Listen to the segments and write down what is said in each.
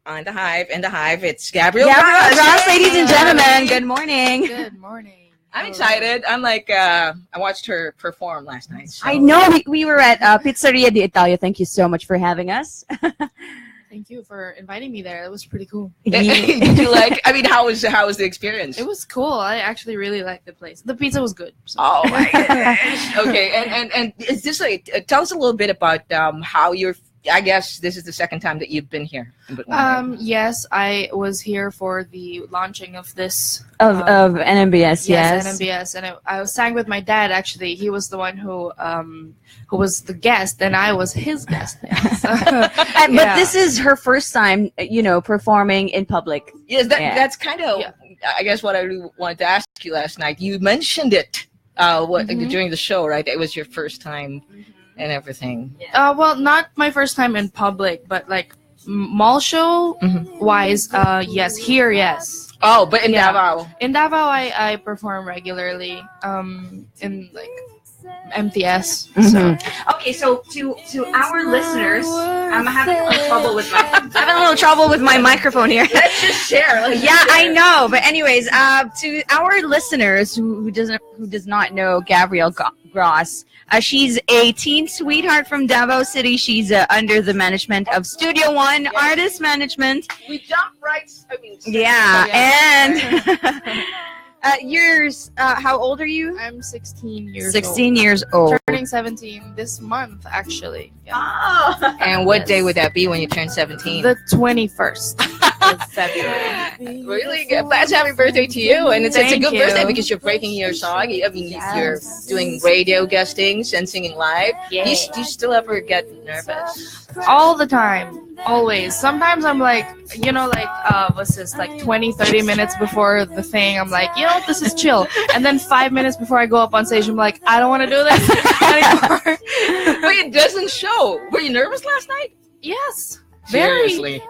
on the Hive. In the Hive, it's Gabrielle Gross, ladies and gentlemen. Good morning. Good morning. I'm excited. I'm like, I watched her perform last night. So. I know we were at Pizzeria d'Italia. Thank you so much for having us. Thank you for inviting me there. It was pretty cool. Did you like? I mean, how was the experience? It was cool. I actually really liked the place. The pizza was good. So. Oh my goodness. Okay, and is this like? Tell us a little bit about how you're. I guess this is the second time that you've been here. Yes, I was here for the launching of this of NMBS. Yes, NMBS, and I sang with my dad. Actually, he was the one who was the guest, and I was his guest. But this is her first time, performing in public. Yes, that's kind of. Yeah. I guess what I really wanted to ask you last night. You mentioned it during the show, right? It was your first time. And everything. Well, not my first time in public, but like mall show wise, yes. Here, yes. Oh, but in Davao. In Davao, I perform regularly. In like MTS. So. Okay, so to our listeners, I'm having a little trouble with my microphone here. Let's just share. I know. But anyways, to our listeners who does not know Gabrielle Gross. She's a teen sweetheart from Davao City. She's under the management of Studio One Artist Management. We jump right. Years. How old are you? I'm 16 years 16 years old. Turning 17 this month, actually. Yeah. Oh. And what day would that be when you turn 17? The 21st of February. Really good. Happy birthday to you. And it's a good birthday because you're breaking your song. I mean, you're doing radio guestings and singing live. Yeah. Do you still ever get nervous? All the time. Always. Sometimes I'm like, what's this, like 20-30 minutes before the thing, I'm like, this is chill. And then 5 minutes before I go up on stage, I'm like, I don't want to do this anymore. But it doesn't show. Were you nervous last night? Yes. Seriously.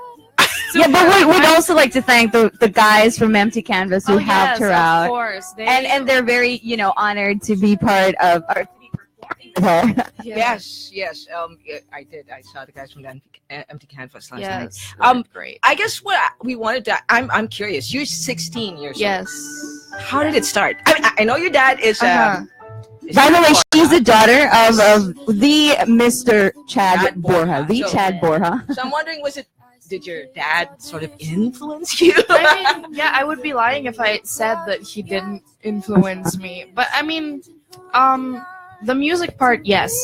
Yeah, but we'd also like to thank the guys from Empty Canvas who helped her out. Of course. And they're very, honored to be part of our Yes. I did. I saw the guys from the Empty Canvas last night. Great. I guess what we wanted to. I'm curious. You're 16 years old. Yes. How did it start? I know your dad is. By the way, she's the daughter of the Mr. Chad Borja, Chad Borja. So I'm wondering, did your dad sort of influence you? I mean, I would be lying if I said that he didn't influence me. But I mean, the music part, yes,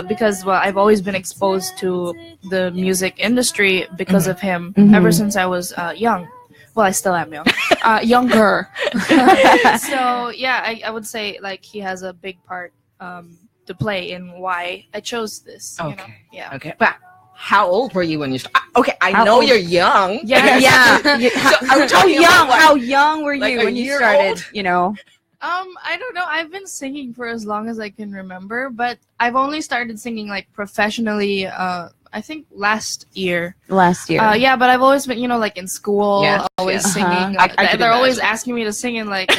because I've always been exposed to the music industry because of him ever since I was young. Well, I still am young, younger. So I would say like he has a big part to play in why I chose this. Okay. Yeah. Okay. But how old were you when you started? Okay, I know you're young. Yeah. How young were you like when you started? Old? I don't know. I've been singing for as long as I can remember, but I've only started singing like professionally. I think last year. Yeah, but I've always been, like in school, always singing. They're always asking me to sing in like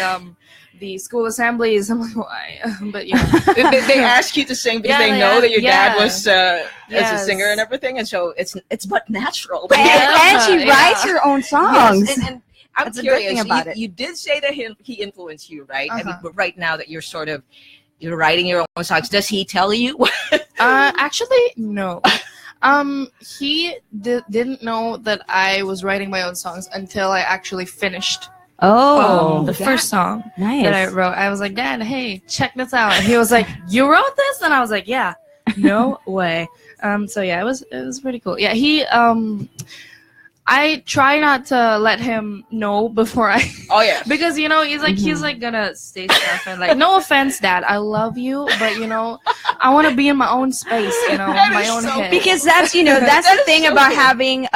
the school assemblies. I'm like, why? But they ask you to sing because they know that your dad was as a singer and everything, and so it's but natural. And she writes her own songs. Yes, and I'm curious. You did say that he influenced you, right? I mean, but right now that you're writing your own songs, does he tell you? Actually, no. He didn't know that I was writing my own songs until I actually finished. The first song that I wrote. I was like, Dad, hey, check this out. And he was like, you wrote this? And I was like, yeah. No way. So yeah, it was pretty cool. Yeah, he I try not to let him know before I. Oh yeah. Because he's like gonna say stuff and like, no offense, Dad, I love you, but I want to be in my own space, my own head. Because that's that's the thing about having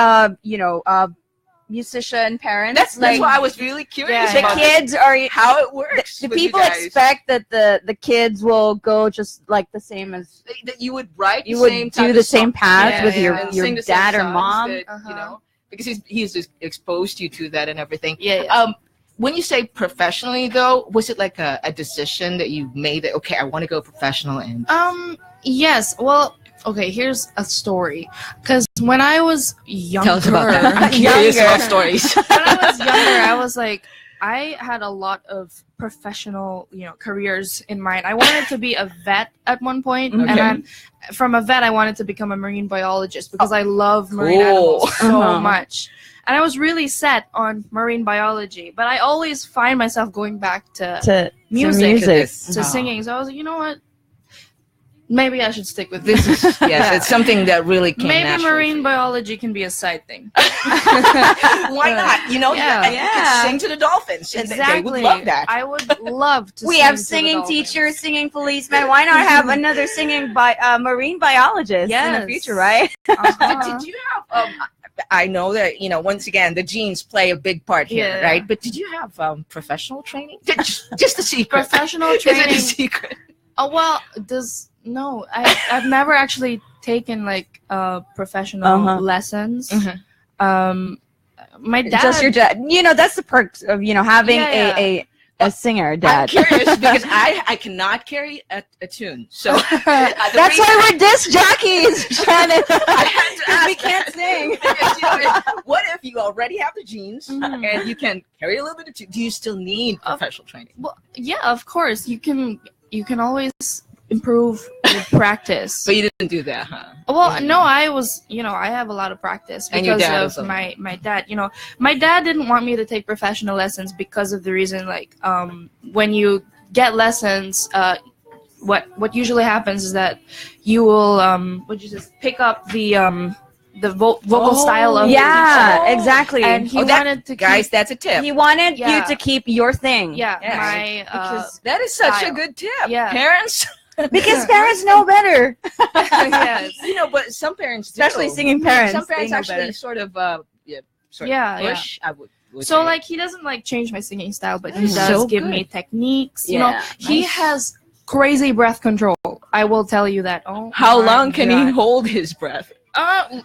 musician parents. That's why I was really curious. The kids are how it works. The people expect that the kids will go just like the same as that you would write. You would do the same path with your dad or mom. Because he's exposed you to that and everything. Yeah. When you say professionally, though, was it like a decision that you made that, okay, I want to go professional in? Yes. Well, Okay, here's a story. Because when I was younger, Tell us about that. I'm curious about stories. when I was younger, I was like, I had a lot of professional, careers in mind. I wanted to be a vet at one point, and then from a vet, I wanted to become a marine biologist because I love marine animals so much. And I was really set on marine biology, but I always find myself going back to music, to singing. So I was like, you know what? Maybe I should stick with this. It's something that really came Maybe naturally. marine biology can be a side thing. Why not? You could sing to the dolphins. And Exactly. they would love that. I would love to. We sing have to singing the dolphins. teachers, singing policemen. Why not have another singing marine biologist in the future, right? Did you have? I know that once again the genes play a big part here, right? But did you have professional training? Just a secret. Professional training. Is it a secret? Oh well, no. I've never actually taken like professional lessons. My dad. Just your dad. That's the perks of having a singer dad. I'm curious because I cannot carry a tune, so that's why we're disc jockeys, Shannen. I had to ask we can't sing. Because, what if you already have the genes and you can carry a little bit of tune? Do you still need professional training? Well, yeah, of course. You can always improve with practice. But you didn't do that, huh? Well, no, I was, I have a lot of practice because of my dad. My dad didn't want me to take professional lessons because of the reason, like, when you get lessons, what usually happens is that you will, pick up the vocal style of exactly. And he wanted to guys, that's a tip. He wanted you to keep your thing. Because that is such a good tip. Parents. Because parents know better. Yes. But some parents especially singing parents. Some parents actually sort of push. I would so say. like he doesn't like change my singing style, but he does give me techniques. He has crazy breath control. I will tell you that. How long can he hold his breath?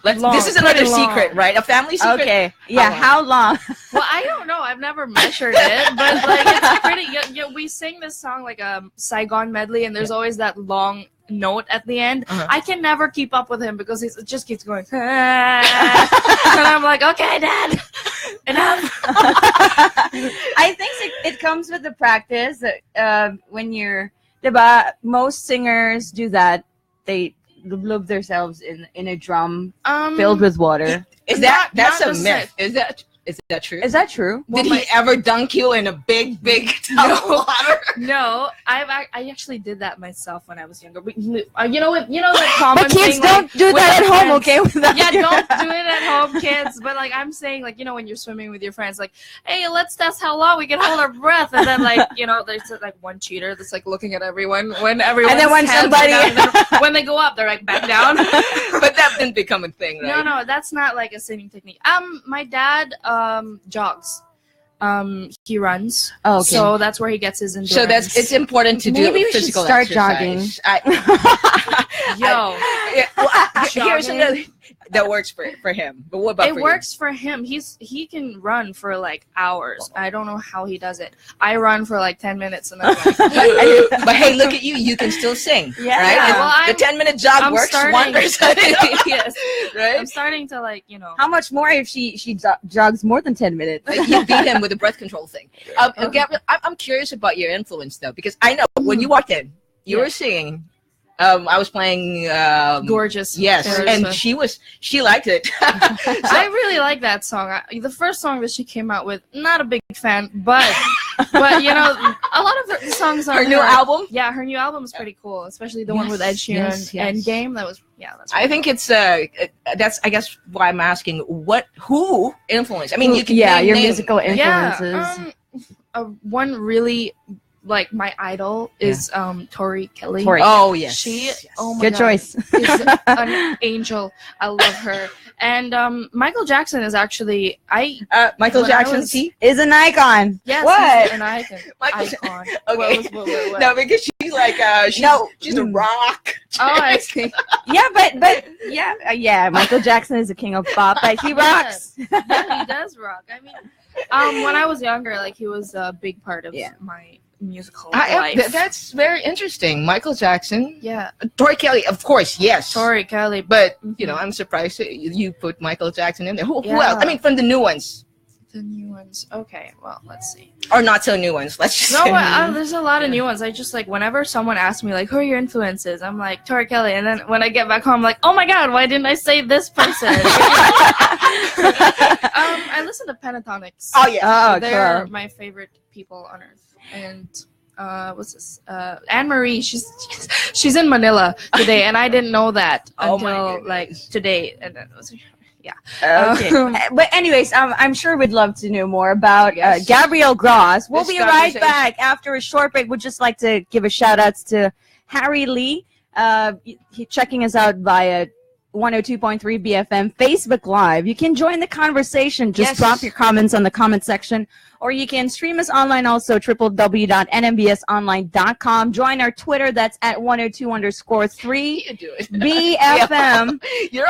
This is another secret, right? A family secret. Okay. Yeah. How long? Well, I don't know. I've never measured it, but like it's pretty. We sing this song like a Saigon medley, and there's always that long note at the end. I can never keep up with him because it just keeps going. And I'm like, okay, Dad, enough. I think it comes with the practice. When you're, most singers do that. They lube themselves in a drum filled with water. That's a myth? Is that true? Is that true? Did he ever dunk you in a big tub of water? No, I actually did that myself when I was younger. That common but kids thing, don't do that at home, okay? Don't do it at home, kids. But like I'm saying, like when you're swimming with your friends, like, hey, let's test how long we can hold our breath, and then like there's like one cheater that's like looking at everyone when everyone. And then when somebody when they go up, they're like back down. But that didn't become a thing, right? No, that's not like a singing technique. My dad jogs. He runs. Oh, okay. So that's where he gets his endurance. So it's important to do Maybe we physical should start exercise. Jogging. Here's another that works for him. But what about it works for him? He can run for like hours. I don't know how he does it. I run for like 10 minutes and then but hey, look at you. You can still sing. Yeah. Right? Yeah. Well, the 10-minute jog works wonders. Yes. Right? I'm starting to like, How much more if she jogs more than 10 minutes? You beat him with the breath control thing. Gabrielle, I'm curious about your influence though, because I know when you walked in, you were singing. I was playing Gorgeous. Yes, and she liked it. I really like that song. The first song that she came out with, not a big fan, but a lot of the songs on her new album. Yeah, her new album is pretty cool, especially the one with Ed Sheeran and Endgame. That's I think it's that's I guess why I'm asking who influenced. I mean, you can your name musical influences. One really. Like my idol is Tori Kelly. Oh yes, she. Oh my Good God, choice. is an angel. I love her. And Michael Jackson is actually Michael Jackson is an icon. Yes, what? an icon. Icon. Okay. What? No, because she's like she's a rock. Oh, I see. Yeah, but yeah. Michael Jackson is the king of pop. Like he rocks. Yeah, he does rock. I mean, when I was younger, like he was a big part of my musical life. That's very interesting. Michael Jackson. Yeah. Tori Kelly, of course, yes. Tori Kelly. But, I'm surprised you put Michael Jackson in there. Who else? I mean, from the new ones. The new ones. Okay, well, let's see. Or not so new ones. Let's just say. There's a lot of new ones. I just like whenever someone asks me like, who are your influences? I'm like Tori Kelly, and then when I get back home, I'm like, oh my god, why didn't I say this person? I listen to Pentatonics. Oh yeah, they're my favorite people on earth. And what's this? Anne Marie. She's in Manila today, and I didn't know that until like today, and then it was. Yeah. Okay. But anyways, I'm sure we'd love to know more about Gabrielle Gross. We'll be right back after a short break. We'd just like to give a shout outs to Harry Lee. He's checking us out via 102.3 BFM Facebook Live. You can join the conversation. Just drop your comments on the comment section. Or you can stream us online also, www.nmbsonline.com. Join our Twitter, that's at 102_3 BFM. You're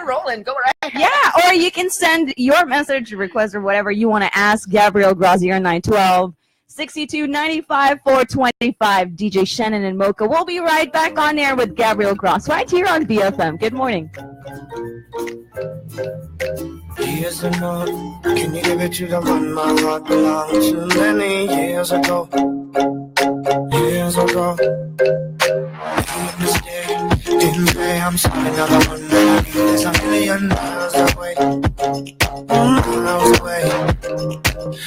rolling. Go right ahead. Yeah, or you can send your message, request, or whatever you want to ask Gabrielle Gross here 912 6295 425. DJ Shannen and Moka. We'll be right back on air with Gabrielle Gross right here on BFM. Good morning. Here's a note. Can you give it to the one my heart belonged to many years ago? Years ago. Didn't say I'm sorry, another one that I need is a million miles away. Miles away.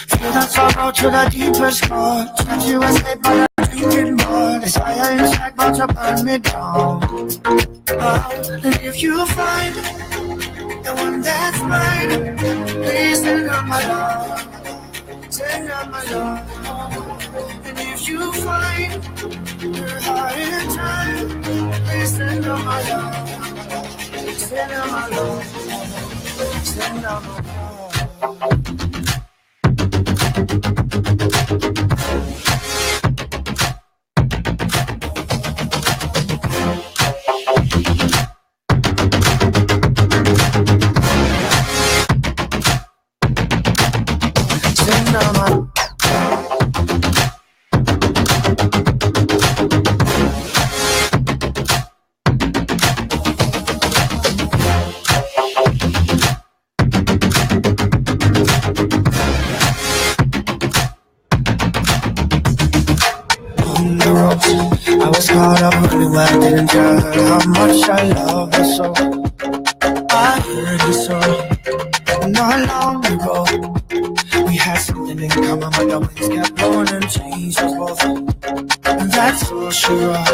Feel that sorrow to the deepest core. Can't you escape by the drinking more? Desire inside about to burn me down. And if you find the one that's mine, please send her my love. Send her my love. And if you find your heart in time, please send her my love. Send her my love. Send her my love. I was caught up really well, I didn't tell her how much I love her so. I heard the song not long ago. We had something in common, but the winds kept blowing and changed us both. And that's all she wrote.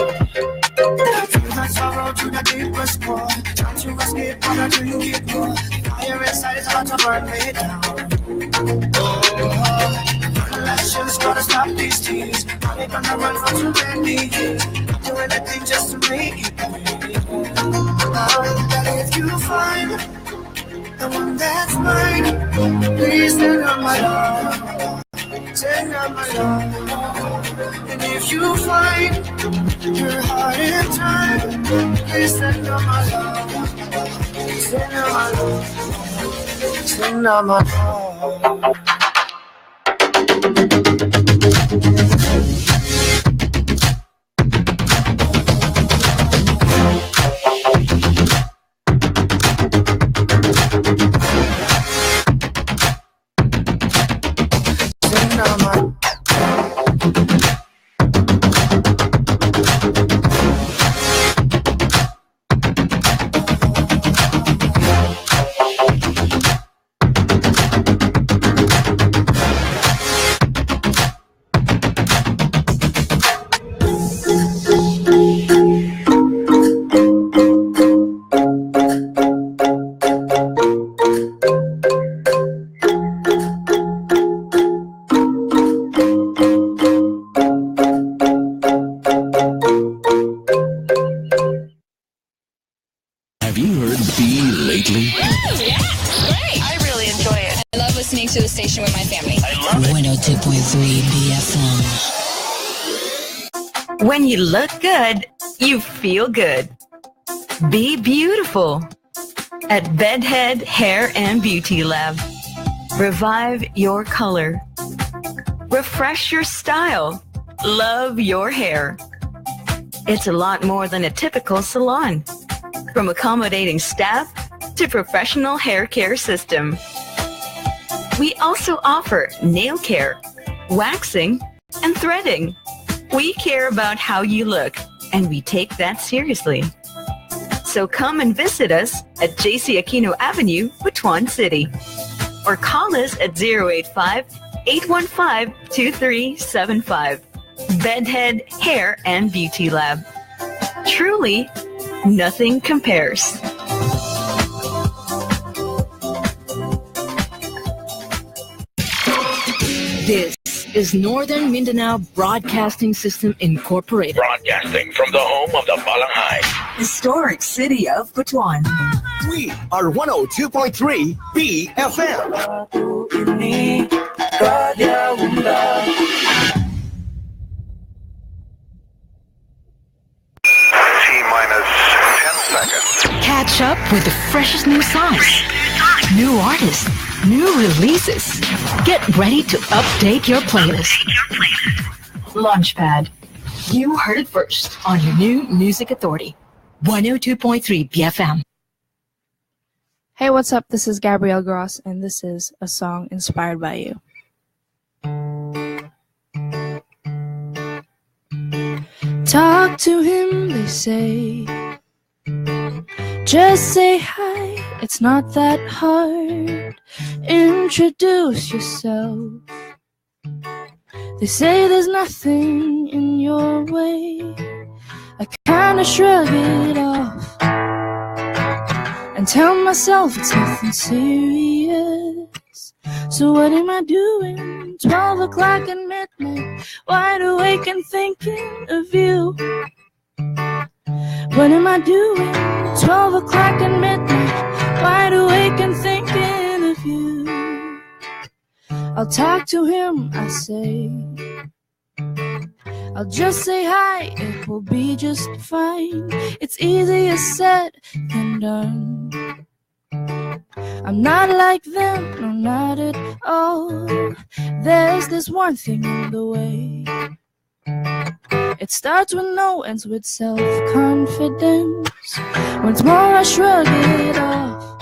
Feel that sorrow to the deepest core. Trying to escape, but I drink it more. Fire inside is about to burn me down. Elections gonna stop these tears. Are gonna run for too many years? Do anything just to make it better. If you find the one that's mine, please send her my love. Send her my love. And if you find your heart in time, please send her my love. Send her my love. Send her my love. To the station with my family. I love it. 102.3 BFM. When you look good, you feel good. Be beautiful at Bedhead Hair and Beauty Lab. Revive your color. Refresh your style love your hair. It's a lot more than a typical salon. From accommodating staff to professional hair care system. We also offer nail care, waxing, and threading. We care about how you look, and we take that seriously. So come and visit us at JC Aquino Avenue, Butuan City. Or call us at 085-815-2375. Bedhead Hair and Beauty Lab. Truly, nothing compares. This is Northern Mindanao Broadcasting System Incorporated. Broadcasting from the home of the Balanghay. Historic city of Butuan. We are 102.3 BFM. T-minus 10 seconds. Catch up with the freshest new songs, new artists, new releases. Get ready to update your playlist. Launchpad. You heard it first on your new music authority. 102.3 BFM. Hey, what's up? This is Gabrielle Gross, and this is a song inspired by you. Talk to him, they say. Just say hi, it's not that hard. Introduce yourself. They say there's nothing in your way. I kinda shrug it off and tell myself it's nothing serious. So what am I doing? 12 o'clock at midnight, wide awake and thinking of you. What am I doing? 12 o'clock at midnight, wide awake and thinking of you. I'll talk to him, I say. I'll just say hi, it will be just fine. It's easier said than done. I'm not like them, no, not at all. There's this one thing in the way. It starts with no, ends with self-confidence. Once more I shrug it off,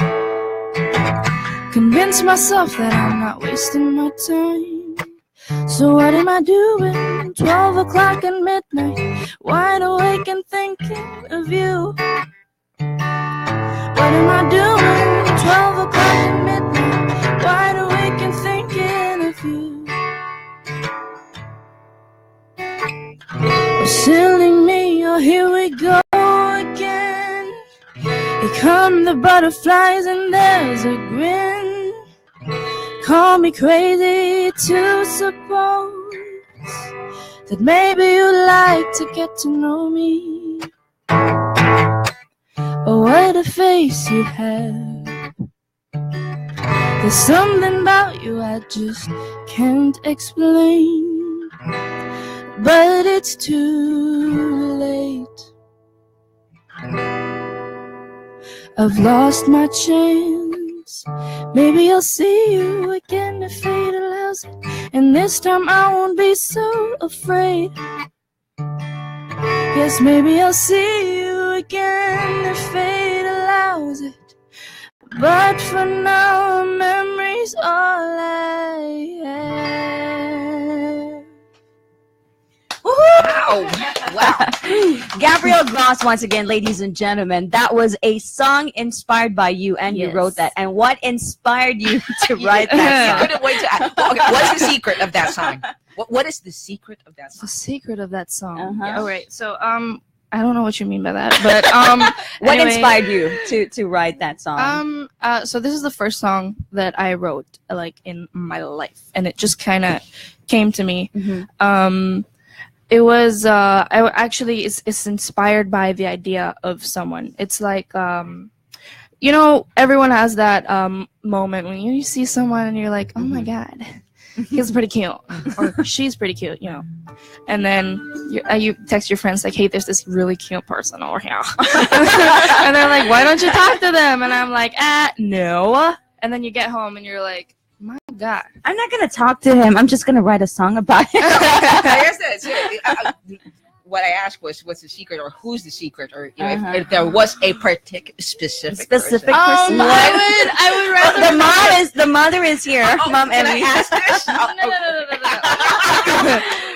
convince myself that I'm not wasting my time. So what am I doing? 12 o'clock at midnight, wide awake and thinking of you. What am I doing? 12 o'clock at midnight, wide awake and thinking of you. Oh, silly me, oh here we go again. Here come the butterflies and there's a grin. Call me crazy to suppose that maybe you'd like to get to know me. Oh, what a face you have. There's something about you I just can't explain. But it's too late. I've lost my chance. Maybe I'll see you again if fate allows it. And this time I won't be so afraid. Yes, maybe I'll see you again if fate allows it. But for now, memories all I have. Wow. Wow. Gabrielle Gross, once again, ladies and gentlemen, that was a song inspired by you, and you wrote that. And what inspired you to write that song? Couldn't wait to ask. Okay, what's the secret of that song? What is the secret of that song? The secret of that song. Uh-huh. All right. So I don't know what you mean by that, but what anyway, inspired you to write that song? So this is the first song that I wrote like in my life, and it just kind of came to me. Mm-hmm. It was it's inspired by the idea of someone. It's like you know, everyone has that moment when you see someone and you're like, oh my god, he's pretty cute, or she's pretty cute, you know. And then you text your friends like, hey, there's this really cute person over here. And they're like, why don't you talk to them? And I'm like, no. And then you get home and you're like, my God. I'm not gonna talk to him. I'm just gonna write a song about him. I guess that's it. What I asked was, what's the secret, or who's the secret, or if there was a specific person. I would rather the mother is here. Mom can Emily. I ask this? No.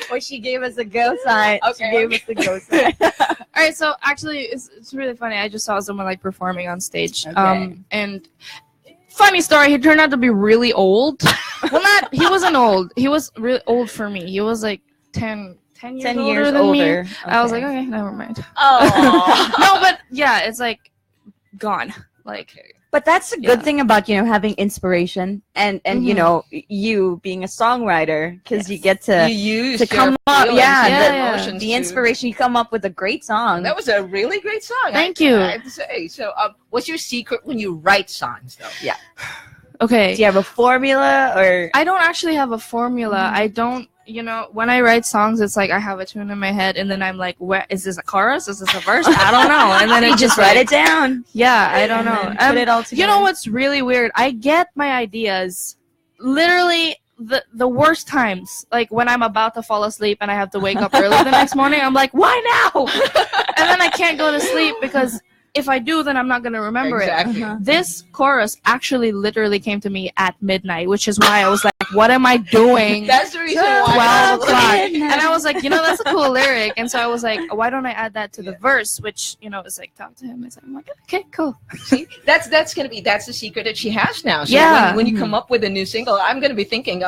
Well, she gave us a go sign. Okay. She gave us the go sign. All right, so actually, it's really funny. I just saw someone like performing on stage. Okay. And funny story, he turned out to be really old. Well, he wasn't old. He was really old for me. He was like 10 years older than me. Okay. I was like, okay, never mind. Oh. No, but yeah, it's like gone. Like, But that's a good thing about, having inspiration and you being a songwriter, because you get to come up, the inspiration. You come up with a great song. That was a really great song. Thank you. I have to say. So, what's your secret when you write songs, though? Yeah. okay. Do you have a formula or? I don't actually have a formula. I don't, when I write songs, it's like I have a tune in my head, and then I'm like, "Where is this a chorus? Is this a verse? I don't know." And then you just write it down. Yeah, I don't know. Put it all together. You know what's really weird? I get my ideas literally the worst times. Like when I'm about to fall asleep and I have to wake up early the next morning. I'm like, "Why now?" And then I can't go to sleep because if I do, then I'm not going to remember it. This chorus actually literally came to me at midnight, which is why I was like, what am I doing? That's the reason why. 12 o'clock. And I was like, that's a cool lyric. And so I was like, why don't I add that to the verse, which, is like, talk to him. I'm like, okay, cool. See, that's the secret that she has now. So Yeah. when you come up with a new single, I'm going to be thinking,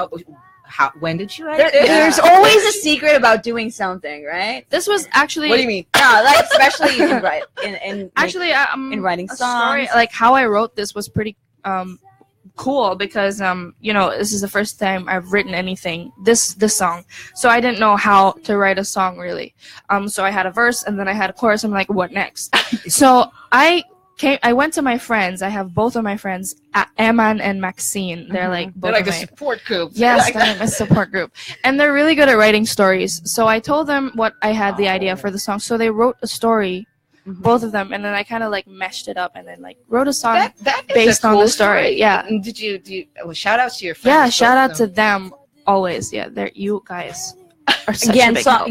when did you write this? There's always a secret about doing something, right? This was actually... What do you mean? No, like especially in writing a songs. Story, like how I wrote this was pretty cool because this is the first time I've written anything this song, so I didn't know how to write a song really. So I had a verse and then I had a chorus. I'm like, what next? So I went to my friends. I have both of my friends, Eman and Maxine. They're like both They're like of a support group. Yes, they're a support group. And they're really good at writing stories. So I told them what I had the idea for the song. So they wrote a story, both of them, and then I kind of like meshed it up and then like wrote a song that is based a cool on the story. Yeah. And did you shout out to your friends? Yeah, shout out to them always. Yeah, you guys are such a big help.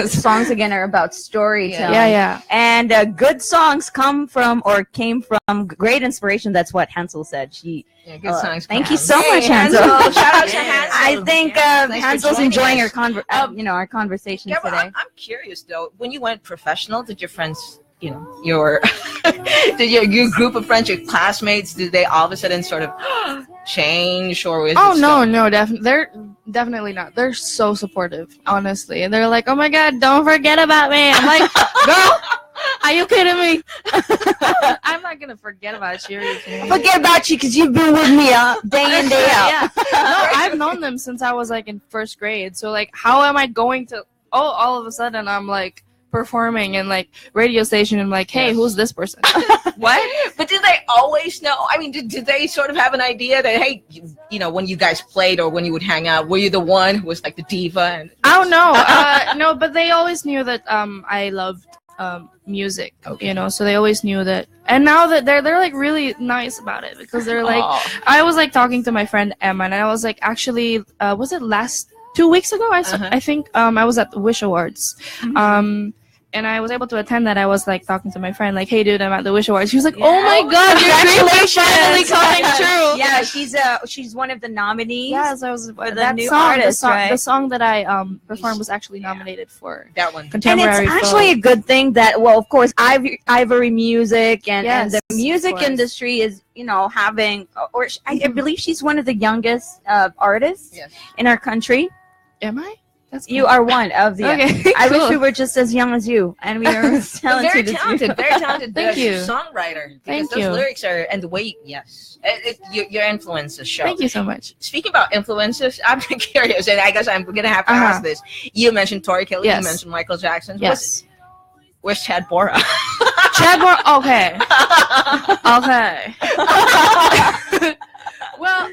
Songs again are about storytelling. Yeah. And good songs came from great inspiration. That's what Hansel said. Good songs. Thank you so much, Hansel. Shout out to Hansel. I think Hansel's enjoying our conversation Gabrielle, today. I'm curious though. When you went professional, did your friends, your did your group of friends, your classmates, did they all of a sudden sort of change, or was they're definitely not. They're so supportive, honestly, and they're like, oh my god, don't forget about me. I'm like, girl, are you kidding me? I'm not gonna forget about you. Forget about you because you've been with me day in, day out. Yeah. No, I've known them since I was like in first grade, so like how am I going to all of a sudden I'm like performing in like radio station and like, hey, who's this person? What? But did they always know? I mean, did they sort of have an idea that, hey, when you guys played or when you would hang out, were you the one who was like the diva? And I don't know. No, but they always knew that I loved music, so they always knew that. And now that they're like really nice about it because they're like, I was like talking to my friend Emma and I was like, actually, was it last 2 weeks ago? I think I was at the Wish Awards. And I was able to attend that. I was like talking to my friend, like, "Hey, dude, I'm at the Wish Awards." She was like, "Oh my god, your dream is finally coming true!" Yeah, she's one of the nominees. Yeah, so I was that new artist, right? The song that I performed was actually nominated for that one. Contemporary. And it's actually a good thing that, well, of course, Ivory Music and the music industry is, having, or I believe she's one of the youngest artists in our country. Am I? You are one of the. Okay, I wish we were just as young as you, and we are talented. Very talented. Thank you, songwriter. Thank those you. Lyrics are, and the way, your influences show. Thank you so much. Speaking about influences, I'm curious, and I guess I'm gonna have to ask this. You mentioned Tori Kelly. Yes. You mentioned Michael Jackson. Yes. Where's Chad Bora? Chad Bora. Okay. Well,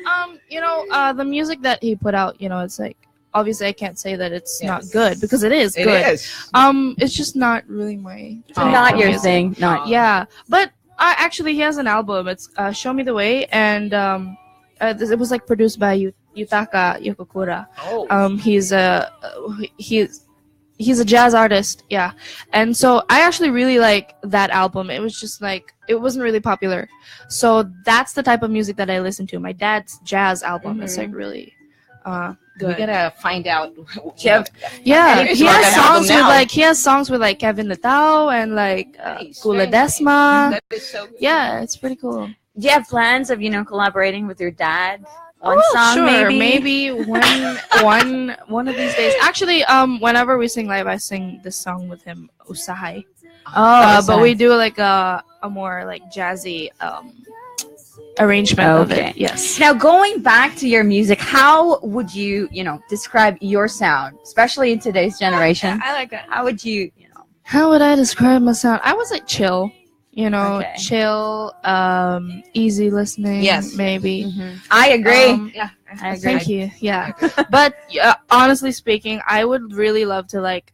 the music that he put out, it's like. Obviously, I can't say that it's not good because it is good. It is. It's just not really my. Not your thing. Not. Yeah, but actually, he has an album. It's "Show Me the Way," and it was like produced by Yutaka Yokokura. Oh. He's a jazz artist, yeah. And so I actually really like that album. It was just like, it wasn't really popular. So that's the type of music that I listen to. My dad's jazz album is like really good. We gotta find out. Yeah. Yeah, Maybe he it's has not an songs album with now. like Kevin Natao and like Nice, Kula very nice. Desma. That is so good. Yeah, it's pretty cool. Do you have plans of collaborating with your dad? One song, sure, maybe. one of these days. Actually, whenever we sing live, I sing this song with him, Usahay. But we do like a more like jazzy arrangement of Okay. it. Yes. Now, going back to your music, how would you, describe your sound, especially in today's generation? I like that. How would you, How would I describe my sound? I was like chill. Okay. Chill, easy listening. Yes. Maybe. I agree. Yeah. I agree. Thank you. Yeah, but honestly speaking, I would really love to like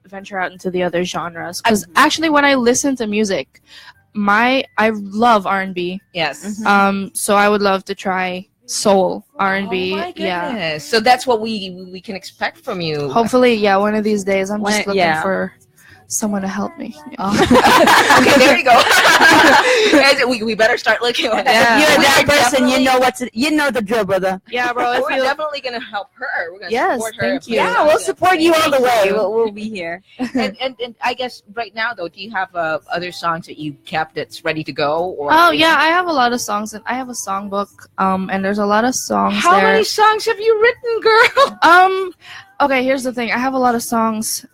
venture out into the other genres because actually, when I listen to music, I love R&B. Yes. So I would love to try soul R&B. Oh my Yeah. goodness. So that's what we can expect from you. Hopefully, yeah. One of these days, I'm just When- looking yeah. for someone to help me. Okay, there you go. Guys, we better start looking at that. Yeah. You're that We're person. definitely- You know the drill, brother. Yeah, bro. If We're you definitely gonna help her. We're gonna Yes, support her. thank you. Yeah, we'll support you all the way. Thank you. We'll be here. And I guess right now though, do you have other songs that you kept that's ready to go? Or Oh yeah, I have a lot of songs, and I have a songbook. And there's a lot of songs How there. many songs have you written, girl? Okay, here's the thing. I have a lot of songs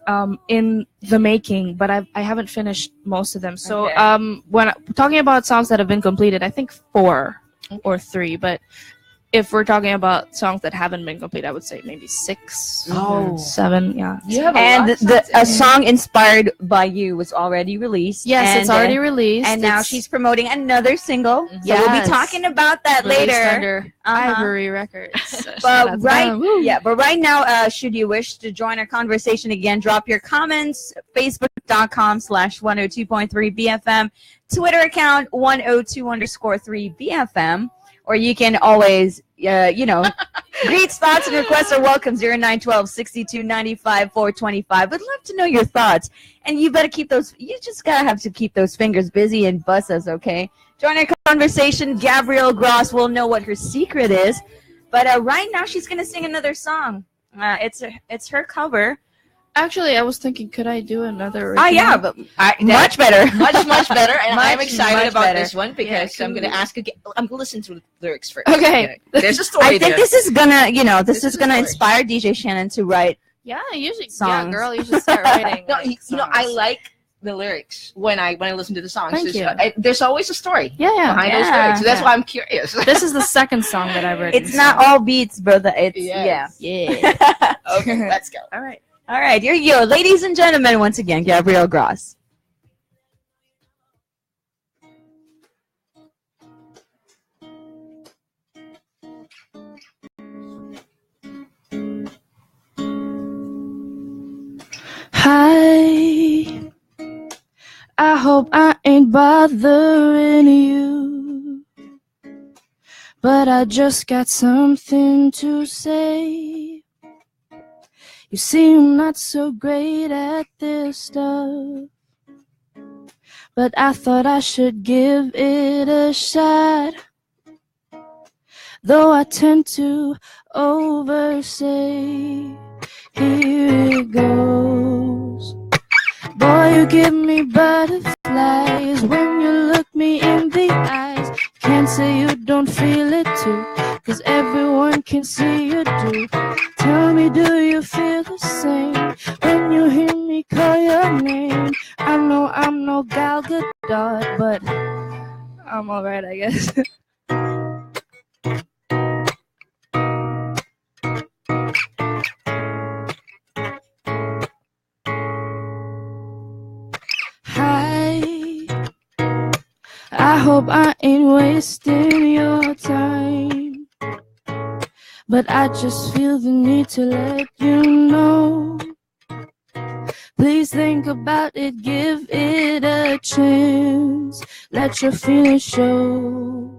in the making, but I haven't finished most of them. So Okay. when talking about songs that have been completed, I think 4 or 3. But if we're talking about songs that haven't been completed, I would say maybe 6, Oh. 7. Yeah. You have a And lot of a song inspired by you was already released. Yes, and, it's already released. And now It's she's promoting another single. So we'll Yes. be talking about that released later. under Uh-huh. Ivory Records. So But that's right, them. Woo. but right now, should you wish to join our conversation again, drop your comments, facebook.com/102.3 BFM, Twitter account 102_3 BFM, or you can always, greets, thoughts, and requests are welcome, 0912-6295-425. Would love to know your thoughts. And you better keep those, you just gotta have to keep those fingers busy and buzz us, okay? Join our conversation. Gabrielle Gross will know what her secret is. But right now, she's going to sing another song. It's her cover. Actually, I was thinking, could I do another? Oh, yeah, original? but much better. much better, and I'm Much, excited much about better. this one because Yeah, I'm gonna ask again. I'm gonna listen to the lyrics first. Okay. There's a story I think there. this is going to, This is is going to the inspire DJ Shannen to write. Yeah, usually. Songs. Yeah, girl, you should start writing. No, like, I songs. like the lyrics when I listen to the songs. Thank you. There's always a story Yeah. behind those Yeah. lyrics, so that's Yeah. why I'm curious. This is the second song that I've written. It's not all beats, brother. It's, Yes. Yeah. Okay, let's go. All right. All right, here you go. Ladies and gentlemen, once again, Gabrielle Gross. Hi. I hope I ain't bothering you, but I just got something to say. You seem not so great at this stuff, but I thought I should give it a shot. Though I tend to oversay, here it goes. Boy, you give me butterflies when you look me in the eyes. Can't say you don't feel it too, 'cause everyone can see you do. Tell me, do you feel the same when you hear me call your name? I know I'm no Gal Gadot, but I'm alright, I guess. Hi, I hope I ain't wasting your time, but I just feel the need to let you know. Please think about it, give it a chance, let your feelings show.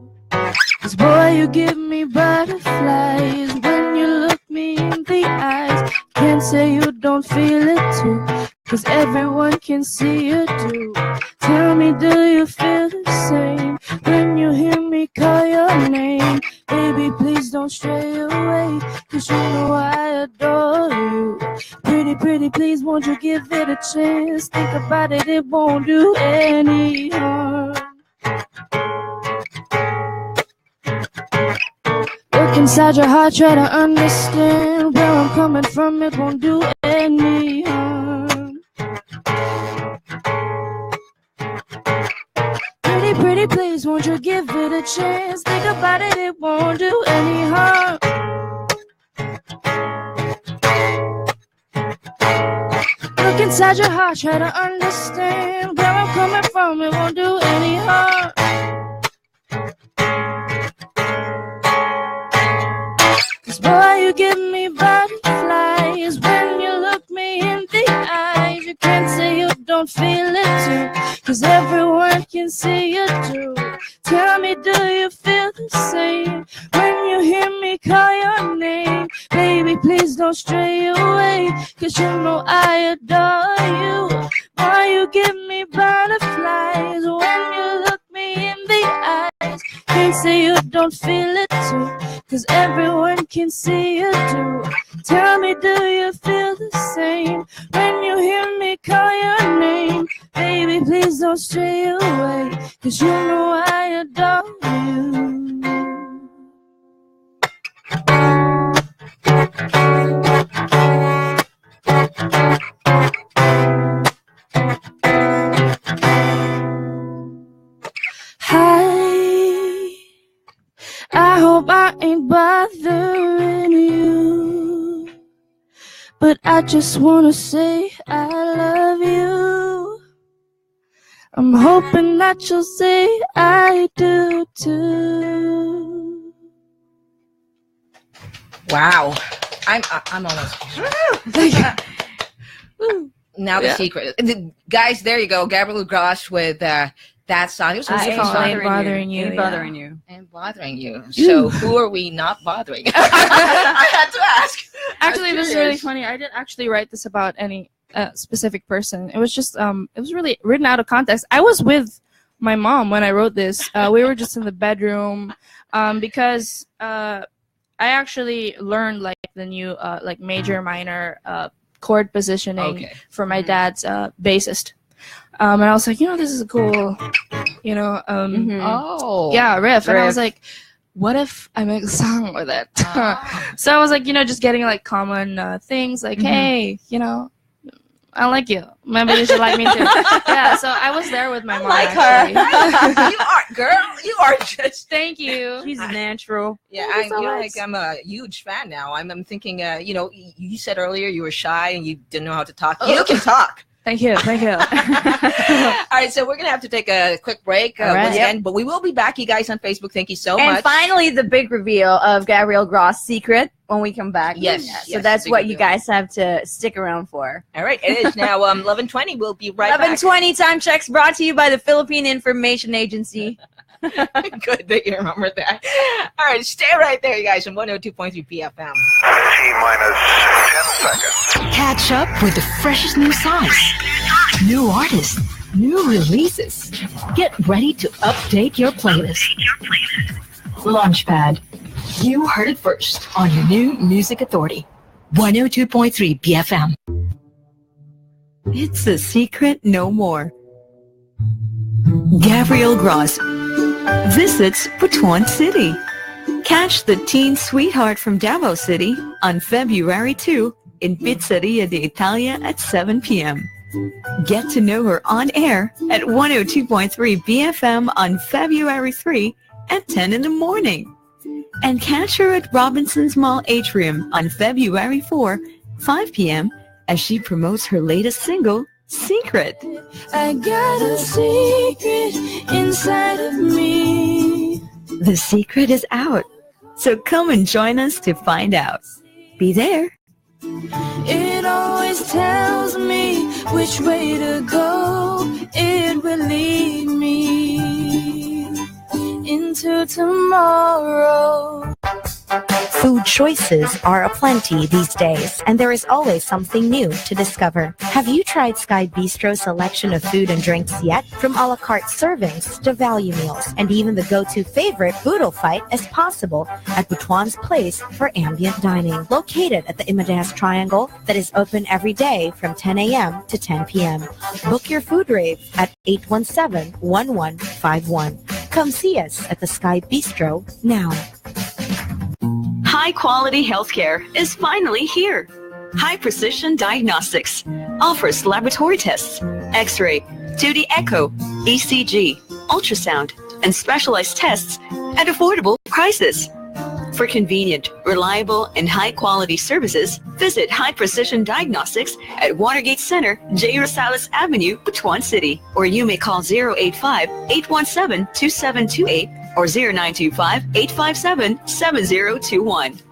'Cause boy, you give me butterflies when you look me in the eyes. Can't say you don't feel it too, 'cause everyone can see you do. Tell me, do you feel the same when you hear me call your name? Baby, please don't stray away, 'cause you know I adore you. Pretty, pretty, please won't you give it a chance? Think about it, it won't do any harm. Look inside your heart, try to understand where I'm coming from, it won't do any harm. Pretty, pretty, please won't you give it a chance? Think about it, it won't do any harm. Look inside your heart, try to understand where I'm coming from, it won't do any harm. 'Cause boy, you give me butterflies when you look me in the eyes. You can't say you don't feel it too, 'cause everyone can see you do. Tell me, do you feel the same when you hear me call your name? Baby, please don't stray away, 'cause you know I adore you. Boy, you give me butterflies when you look me in the eyes. Can't say you don't feel it too, 'cause everyone can see you do. Tell me, do you feel the same when you hear me call your name? Baby, please don't stray away, 'cause you know I adore you. I hope I ain't bothering you, but I just wanna say I love you. I'm hoping that you'll say I do too. Wow. I'm almost. Now the secret. Guys, there you go. Gabrielle Gross with that song. It was Ain't bothering you. Ain't bothering you. And bothering you. So who are we not bothering? I had to ask. Actually, this is really funny. I didn't actually write this about any specific person. It was just it was really written out of context. I was with my mom when I wrote this. We were just in the bedroom because I actually learned like the new like major minor chord positioning for my dad's bassist. And I was like, this is a cool, riff. And I was like, what if I make a song with it? So I was like, just getting like common things like, hey, I like you. Maybe you should like me too. Yeah, so I was there with my mom. Like actually. her. You are, girl. You are just. Thank you. She's natural. Yeah, I'm a huge fan now. I'm thinking, you said earlier you were shy and you didn't know how to talk. You can talk. Thank you. All right, so we're going to have to take a quick break once again, but we will be back, you guys, on Facebook. Thank you so much. And finally, the big reveal of Gabrielle Gross' secret when we come back. Yes. So that's what you guys have to stick around for. All right, it is now 11:20. We'll be right back. 11:20 time checks brought to you by the Philippine Information Agency. Good that you remember that. All right, stay right there, you guys, on 102.3 BFM. T-minus 10 seconds. Catch up with the freshest new songs, new artists, new releases. Get ready to update your playlist. Launchpad. You heard it first on your new Music Authority. 102.3 BFM. It's a secret no more. Gabrielle Gross visits Butuan City. Catch the teen sweetheart from Davao City on February 2 in Pizzeria de Italia at 7 p.m. Get to know her on air at 102.3 BFM on February 3 at 10 in the morning. And catch her at Robinson's Mall Atrium on February 4, 5 p.m. as she promotes her latest single, Secret. I got a secret inside of me. The secret is out, so come and join us to find out. Be there. It always tells me which way to go. It will lead me. into tomorrow. Food choices are aplenty these days, and there is always something new to discover. Have you tried Sky Bistro's selection of food and drinks yet? From a la carte servings to value meals, and even the go-to favorite boodle fight is possible at Butuan's Place for ambient dining. Located at the Imadas Triangle that is open every day from 10 a.m. to 10 p.m. Book your food rave at 817-1151. Come see us at the Sky Bistro now. High quality healthcare is finally here. High Precision Diagnostics offers laboratory tests, X-ray, 2D echo, ECG, ultrasound, and specialized tests at affordable prices. For convenient, reliable, and high-quality services, visit High Precision Diagnostics at Watergate Center, J. Rosales Avenue, Butuan City. Or you may call 085-817-2728 or 0925-857-7021.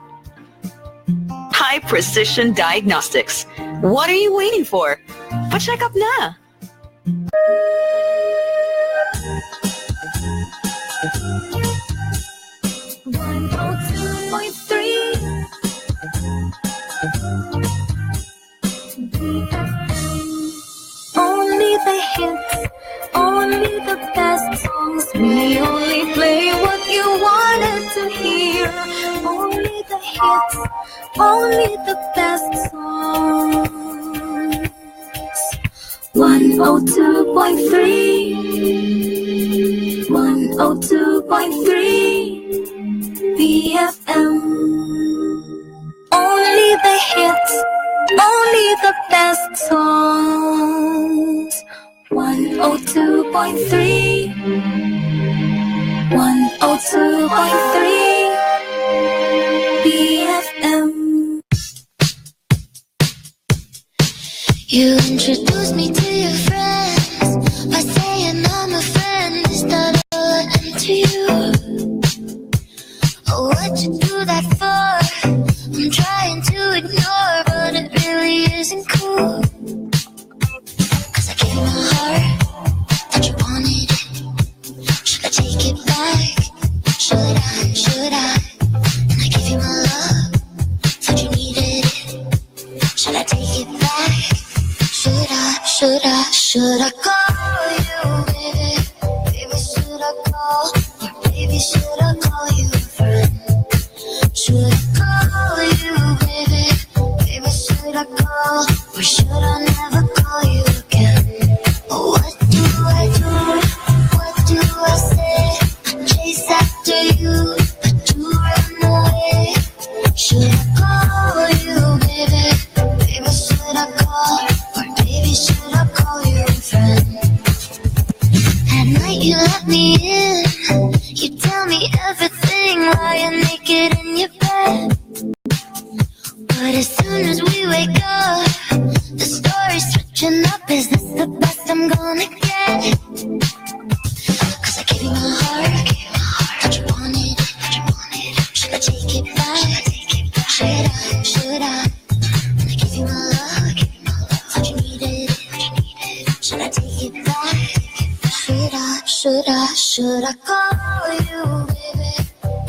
High Precision Diagnostics. What are you waiting for? Pa-check up na! Only the hits, only the best songs. We only play what you wanted to hear. Only the hits, only the best songs. 102.3, 102.3 BFM. Only the hits, only the best songs. 102.3, 102.3 BFM. You introduced me to your friends by saying I'm a friend. Is that all I am to you? Oh, what'd you do that for? I'm trying to ignore, but it really isn't cool. Cause I gave you my heart, thought you wanted it. Should I take it back? Should I? And I gave you my love, thought you needed it. Should I take it back? Should I call you, baby? Baby, should I call? Or baby, should I call you a friend? Should I call you, baby? Baby, should I call? Or should I never call you again? What do I do? What do I say? I chase after you, but you run away. Should I call you, baby? Baby, should I call? Or baby, should I call you a friend? At night you let me in, you tell me everything, lying naked in your bed. But as soon as we wake up, the story's switching up. Is this the best I'm gonna get? Cause I gave you my heart, thought you wanted it. Should I take it back? Should I? And I give you my love, thought you needed it. Should I take it back? Should I call you, baby?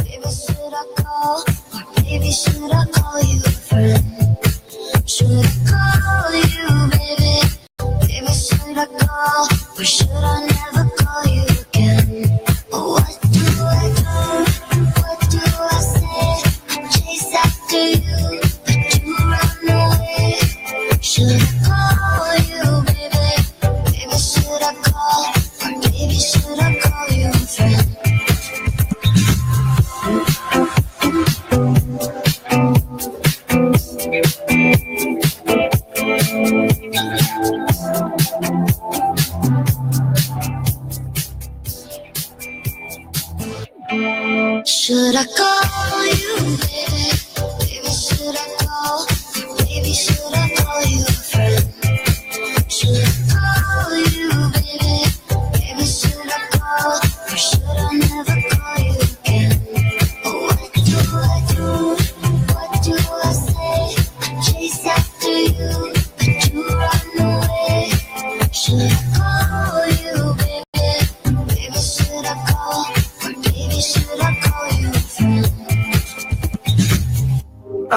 Baby, should I call? Or baby, should I call you a friend? Should I call you, baby? Baby, should I call? Or should I never call you again? What do I do? What do I say? I chase after you, but you run away. Should I call you, baby? Baby, should I call? Or baby, should I call you a friend?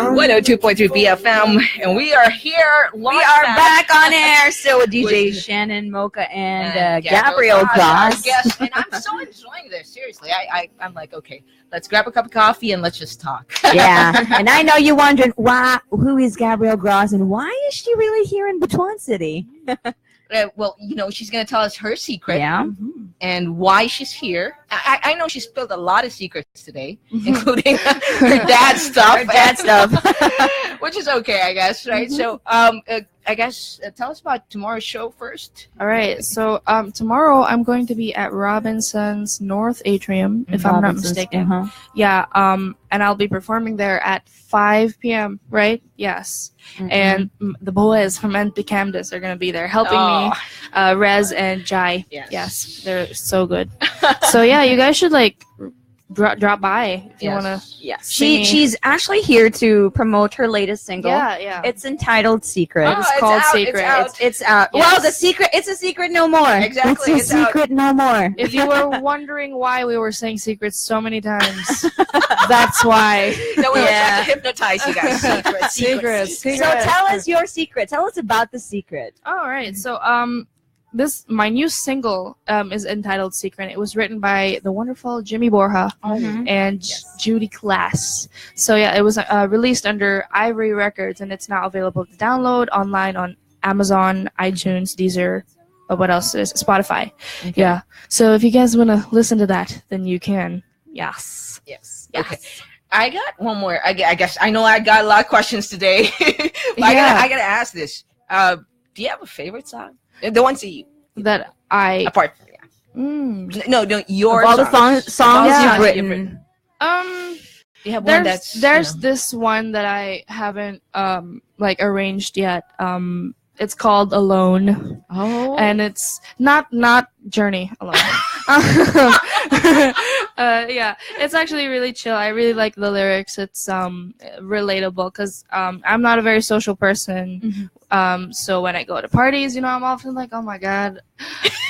102.3 BFM, and we are here. We are back on air. So with DJ Shannen, Moka, and Gabrielle Gross. Yes, and I'm so enjoying this. Seriously, I'm like, okay, let's grab a cup of coffee and let's just talk. Yeah, and I know you're wondering who is Gabrielle Gross and why is she really here in Butuan City? Well, she's going to tell us her secret. Yeah. And why she's here. I know she spilled a lot of secrets today, including her dad's stuff. Which is okay, I guess, right? So, I guess, tell us about tomorrow's show first. All right. So, tomorrow I'm going to be at Robinson's North Atrium, if I'm not mistaken. Yeah. And I'll be performing there at 5 p.m., right? Yes. And the boys from NP Camdus are going to be there helping me, Rez and Jai. Yes. They're so good. So, yeah, you guys should, drop by if you want to. Yes. She's actually here to promote her latest single. Yeah. It's entitled Secret. It's called Secret. It's out. Yes. Well, it's a secret no more. Exactly. It's a secret no more. If you were wondering why we were saying secrets so many times, that's why. No, we were trying to hypnotize you guys. Secrets. So tell us your secret. Tell us about the secret. All right. So my new single is entitled Secret. It was written by the wonderful Jimmy Borja and Judy Class. So yeah, it was released under Ivory Records, and it's now available to download online on Amazon, iTunes, Deezer, what else is Spotify. Okay. Yeah. So if you guys want to listen to that, then you can. Yes. Okay. I got one more. I guess I know I got a lot of questions today. I gotta ask this. Do you have a favorite song? The ones that I apart from no your all the songs you've written. You have one there's this one that I haven't arranged yet. It's called Alone. And it's not Journey Alone. Yeah, it's actually really chill. I really like the lyrics. It's relatable because I'm not a very social person. So when I go to parties, I'm often like, oh my god,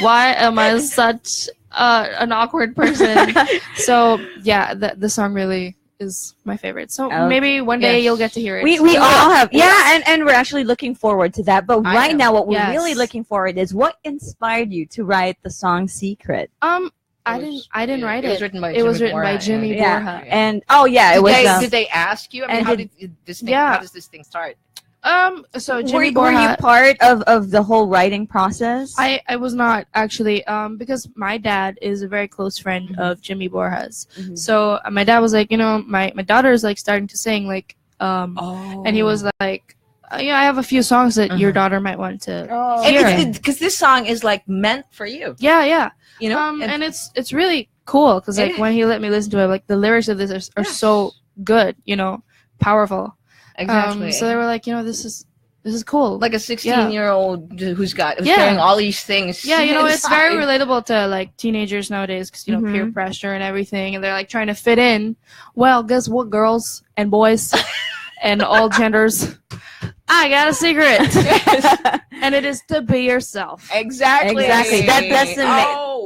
why am I such an awkward person? So yeah, the song really is my favorite. So maybe one day you'll get to hear it. We all have. Yeah, and we're actually looking forward to that. But right now what we're really looking forward is what inspired you to write the song Secret? I didn't write it. It was written by Jimmy Borja. And it was. Did they ask you? I mean, how does this thing start? So Jimmy were you part of the whole writing process? I was not actually, because my dad is a very close friend of Jimmy Borja's. So my dad was like, my daughter is starting to sing and he was like, I have a few songs that your daughter might want to hear. Because this song is meant for you. Yeah. And it's really cool because when he let me listen to it, the lyrics of this are so good, powerful. Exactly. So they were like, this is cool. Like a 16-year-old who's carrying all these things. Yeah, it's very relatable to teenagers nowadays because peer pressure and everything, and they're trying to fit in. Well, guess what, girls and boys and all genders, I got a secret, and it is to be yourself. Exactly.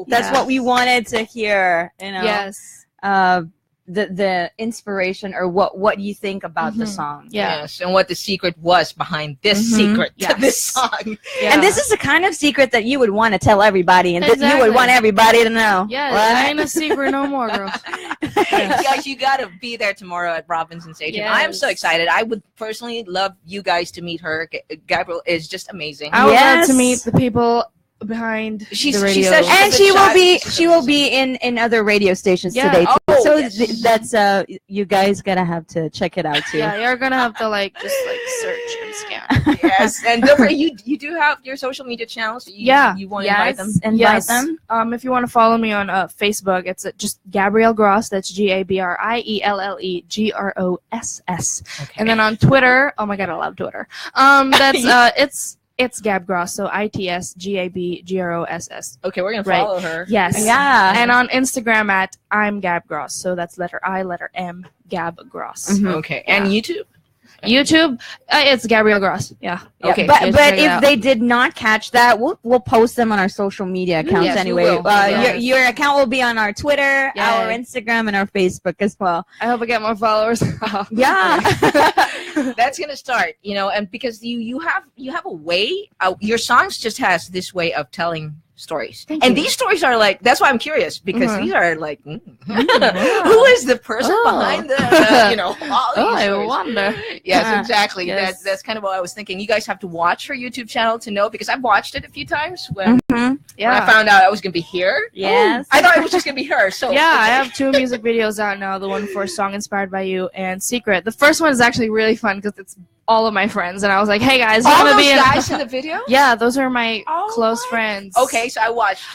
That's what we wanted to hear. Yes. The inspiration or what you think about the song. Yes, and what the secret was behind this secret to this song. Yeah. And this is the kind of secret that you would want to tell everybody and that you would want everybody to know. Yeah, it ain't a secret no more, girl. Guys, you gotta be there tomorrow at Robinson's Atrium. I am so excited. I would personally love you guys to meet her. Gabrielle is just amazing. I would love to meet the people behind the radio. She says she will be in other radio stations today too. So that's you guys gotta have to check it out too. Yeah, you're gonna have to just search and scan. Yes, and don't worry, you do have your social media channels. You want to invite them? Invite them. If you want to follow me on Facebook, it's just Gabrielle Gross. That's GabrielleGross. Okay. And then on Twitter, oh my god, I love Twitter. That's it's Gab Gross, so ITSGABGROSS. Okay, we're gonna follow her. Yes. Yeah. And on Instagram at I'm Gab Gross, so that's letter I, letter M, Gab Gross. Okay. And YouTube? YouTube, it's Gabrielle Gross. Yeah. Okay. But check it if out. they did not catch that, we'll post them on our social media accounts Yes, you anyway. will. Yes. Your account will be on our Twitter, Yeah. our Instagram, and our Facebook as well. I hope I get more followers. Yeah. That's gonna start, and because you have a way. Your songs just has this way of telling stories, and these stories are like. That's why I'm curious because these are like, who is the person behind the all these I stories. wonder. Yes, exactly. Yes. That's kind of what I was thinking. You guys have to watch her YouTube channel to know because I've watched it a few times when I found out I was gonna be here. Yes. I thought it was just gonna be her. So Yeah, I have 2 music videos out now. The one for Song Inspired by You and Secret. The first one is actually really fun because it's all of my friends, and I was like, "Hey guys, all I'm gonna those be in." guys in the video. Yeah, those are my close friends. Okay, so I watched.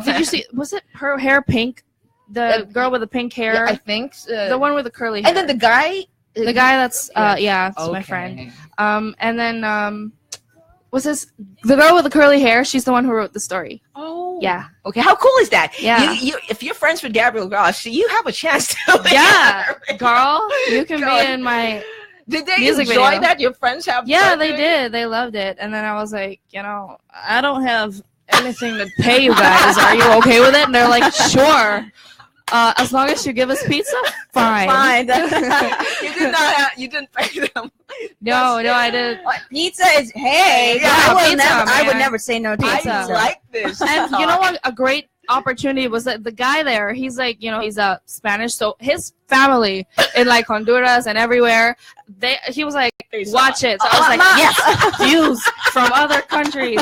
Did you see? Was it her hair pink? The girl with the pink hair. Yeah, I think so. The one with the curly hair. And then the guy. The guy that's Yes. it's my friend. And then was this the girl with the curly hair? She's the one who wrote the story. Oh. Yeah. Okay, how cool is that? Yeah. You if you're friends with Gabrielle Gross, you have a chance to. Yeah, girl, you can Girl. be in my. Did they music enjoy video. that? Your friends have. Yeah, fun they doing did. They loved it. And then I was like, I don't have anything to pay you guys. Are you okay with it? And they're like, sure. As long as you give us pizza, fine. Fine. You did not. You didn't pay them. No, I did. Pizza is hey. Yeah, I pizza, would man. never say no to I pizza. like this. And you know what? A great opportunity was that the guy there, he's like, he's a Spanish, so his family in like Honduras and everywhere, he was like, watch it. So I was like, yes, views from other countries.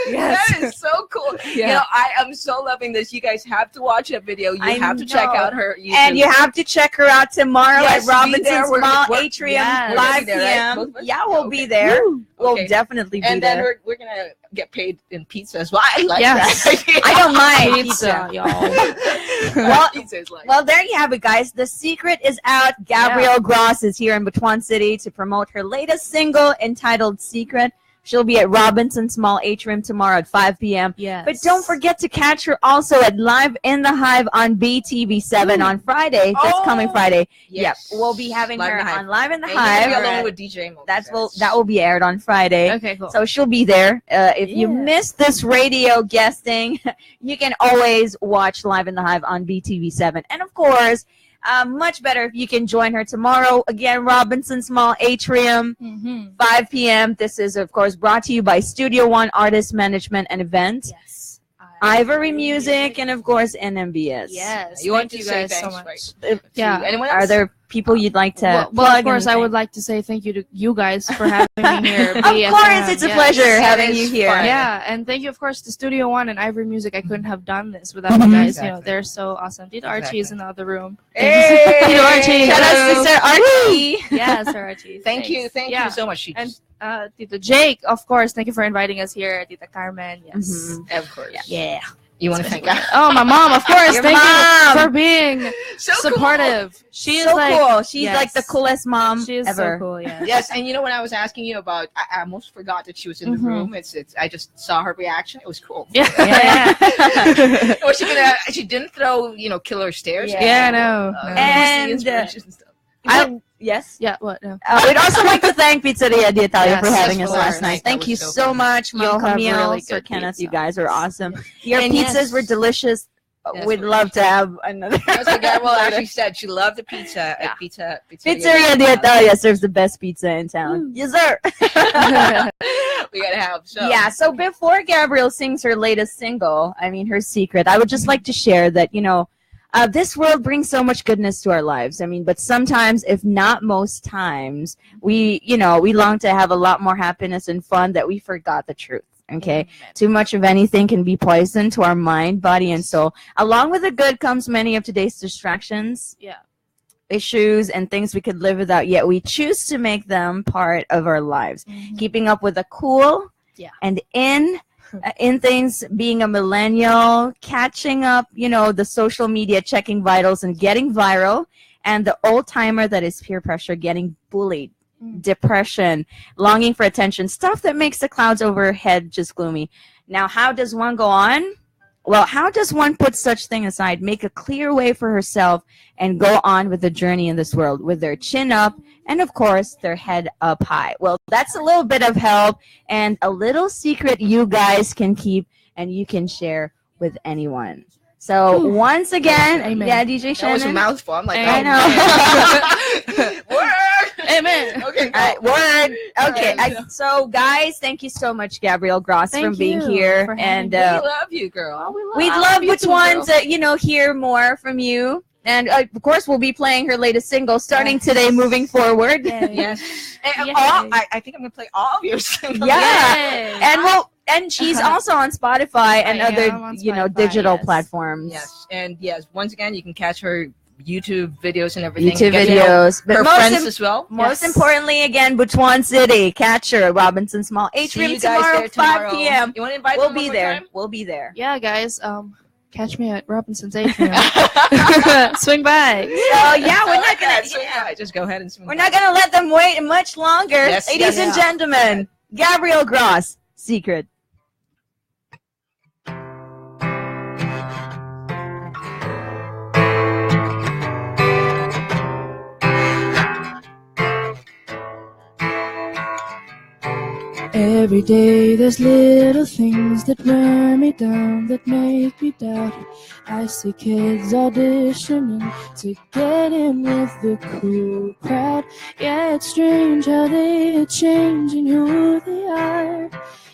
Yes. That is so cool. Yeah. I am so loving this. You guys have to watch that video. You I have to check know. out her YouTube. And you have to check her out tomorrow Yes, at be Robinson's there. Small We're- Atrium, yes. 5 We're gonna be there, right? Both p.m. of us? Yeah, we'll be Okay. there. We'll Okay. definitely be And then there. we're gonna get paid in pizza as well. I like Yes. that idea. I don't mind Pizza, pizza. y'all. Well, Pizza is like. Well, there you have it, guys. The secret is out. Gabrielle Gross is here in Butuan City to promote her latest single entitled Secret. She'll be at Robinson Small Atrium tomorrow at 5 p.m. Yes. But don't forget to catch her also at Live in the Hive on BTV7 on Friday. This coming Friday. Yes. Yep. We'll be having Live in her the Hive. on Live in the And you're gonna be Hive. alone with DJ Moka. That will be aired on Friday. Okay, cool. So she'll be there. If you missed this radio guesting, you can always watch Live in the Hive on BTV7. And of course, much better if you can join her tomorrow. Again, Robinson Small Atrium, 5 p.m. This is, of course, brought to you by Studio One Artist Management and Events, Yes. Ivory Music, and of course, NMBS. Yes. You want Thank to you say guys so thanks, much. right? Yeah. Anyone else? Are there people you'd like to Well, plug? of course, I would like to say thank you to you guys for having me here. Of course, it's a pleasure having you here. fun. Yeah, and thank you, of course, to Studio One and Ivory Music. I couldn't have done this without you guys. Exactly. They're so awesome. Tito Archie is in the other room. Hey! Tito Archie. Shout out to Sir Archie. Yeah, Sir Archie. Thank you so much. And Tito Jake, of course, thank you for inviting us here. Tita Carmen, yes. Of course. Yeah. You want to thank Oh, my mom, of course. Your Thank mom. you for being So supportive. She is So like cool. She's yes. like the coolest mom She is ever. so cool. Yeah. Yes, and when I was asking you about, I almost forgot that she was in the room. It's. I just saw her reaction. It was cool. Yeah. Was she gonna? She didn't throw, killer stares. Yeah, I know. And, inspiration stuff. Yes. Yeah. What? No. We'd also like to thank Pizzeria D'Italia for Yes, having of us course. last night. That Thank was you so so fun. much, You have Camille, really Sir good Kenneth. pizza. You guys are awesome. Your And pizzas yes. were delicious. Yes, We'd we're love to have another. That's what Gabrielle actually said. She loved the pizza at Pizzeria Pizzeria D'Italia serves the best pizza in town. Yes, sir. We gotta have. So. Yeah, so before Gabrielle sings her latest single, her secret, I would just like to share that, this world brings so much goodness to our lives. But sometimes, if not most times, we long to have a lot more happiness and fun that we forgot the truth. Okay, too much of anything can be poison to our mind, body, and soul. Along with the good comes many of today's distractions, issues, and things we could live without, yet we choose to make them part of our lives. Keeping up with the cool and in things, being a millennial, catching up, the social media, checking vitals and getting viral, and the old timer that is peer pressure, getting bullied. Depression, longing for attention, stuff that makes the clouds overhead just gloomy. Now, how does one go on? Well, how does one put such thing aside, make a clear way for herself, and go on with the journey in this world with their chin up and, of course, their head up high? Well, that's a little bit of help and a little secret you guys can keep and you can share with anyone. So once again, Amen. yeah, DJ Shannen. That was a mouthful. I'm like, I know. Word. Amen. Okay. Word. Okay. Alright. So, guys, thank you so much, Gabrielle Gross, for being here. for And We love you, girl. we'd love which one to, hear more from you. And, of course, we'll be playing her latest single starting today, moving forward. Yes. And Yay. I think I'm going to play all of your singles. Yeah. And she's also on Spotify and I other, am on Spotify, digital yes. platforms. Yes. And yes, once again, you can catch her YouTube videos and everything. YouTube Get to know videos. But her most friends as well. Most importantly, again, Butuan City. Catch her at Robinson Small See Atrium you guys tomorrow, there tomorrow. 5 p.m. You want to invite We'll them one be more there. time? We'll be there. Yeah, guys. Catch me at Robinson's Atrium. Swing by. So yeah, we're not gonna. Just go ahead and swing. We're not gonna let them wait much longer, Yes, ladies and gentlemen. Gabrielle Gross, Secret. Every day there's little things that wear me down, that make me doubt it. I see kids auditioning to get in with the cool crowd. Yeah, it's strange how they are changing who they are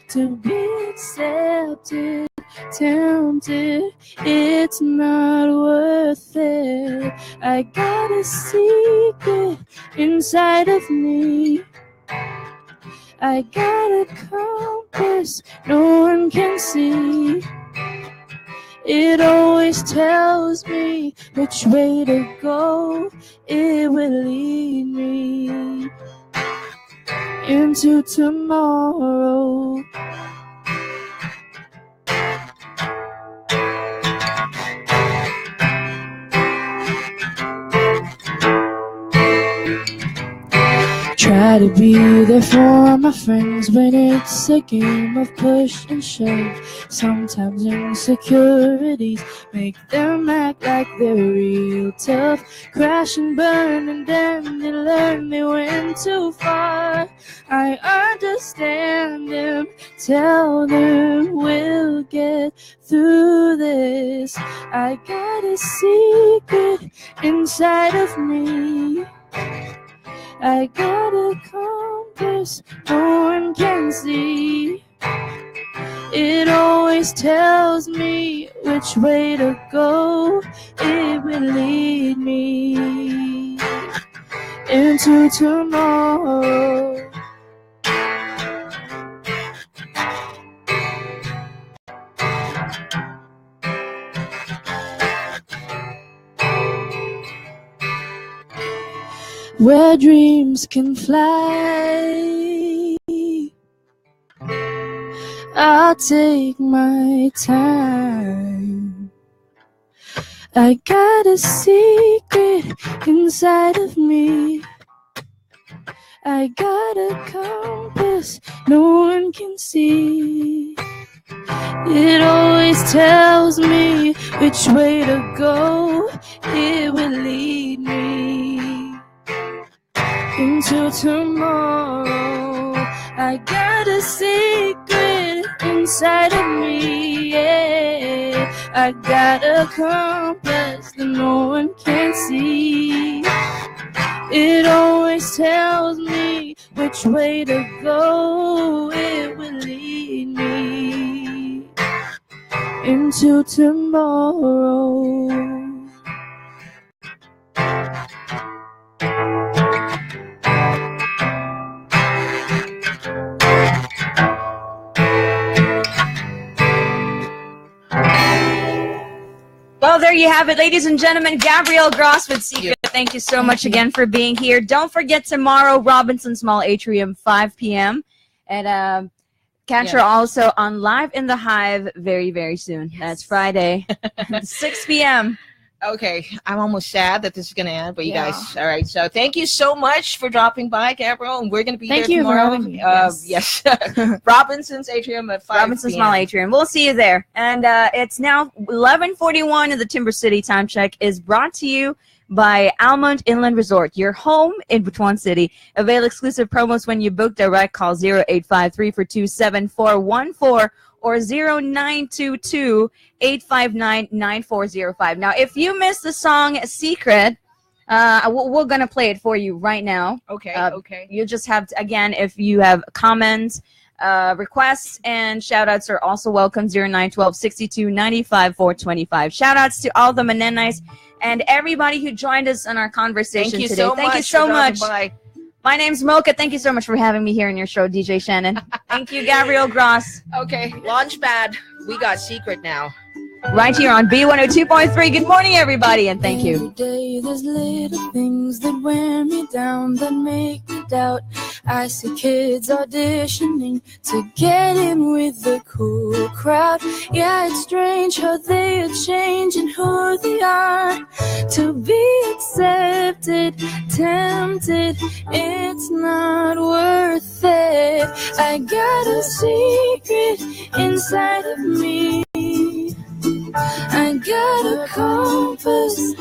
to be accepted, tempted. It's not worth it. I got a secret inside of me. I got a compass no one can see. It always tells me which way to go. It will lead me into tomorrow. Try to be there for my friends when it's a game of push and shove. Sometimes insecurities make them act like they're real tough. Crash and burn and then they learn they went too far. I understand them, tell them we'll get through this. I got a secret inside of me. I got a compass no one can see. It always tells me which way to go. It will lead me into tomorrow. Where dreams can fly, I'll take my time. I got a secret inside of me. I got a compass no one can see. It always tells me which way to go. It will lead me into tomorrow. I got a secret inside of me, yeah. I got a compass that no one can see. It always tells me which way to go. It will lead me into tomorrow. Well, there you have it, ladies and gentlemen. Gabrielle Gross with Secret. Thank you so much again for being here. Don't forget tomorrow, Robinson Small Atrium, 5 p.m. And catch her also on Live in the Hive very, very soon. That's Friday, 6 p.m. Okay, I'm almost sad that this is going to end, but you Yeah. guys, all right. So thank you so much for dropping by, Gabrielle, and we're going to be Thank there you for tomorrow. having me. Yes, Robinson's Atrium at 5 Robinson's p.m. Mall Atrium. We'll see you there. And it's now 11:41, and the Timber City Time Check is brought to you by Almond Inland Resort, your home in Butuan City. Avail exclusive promos when you book direct. Call 0853-427-414 or 0922-859-9405. Now, if you missed the song Secret, we're going to play it for you right now. Okay, okay. You just have to, again, if you have comments, requests, and shout-outs are also welcome. 0912-6295-425. Shout-outs to all the Menenites and everybody who joined us in our conversation Thank you today. so Thank much. you so for much. dropping by. My name's Moka. Thank you so much for having me here in your show, DJ Shannen. Thank you, Gabrielle Gross. Okay, Launchpad, we got Secret now. Right here on B102.3. Good morning, everybody, and thank you. Every day there's little things that wear me down, that make me doubt. I see kids auditioning to get in with the cool crowd. Yeah, it's strange how they are changing who they are to be accepted, tempted. It's not worth it. I got a secret inside of me. I got a compass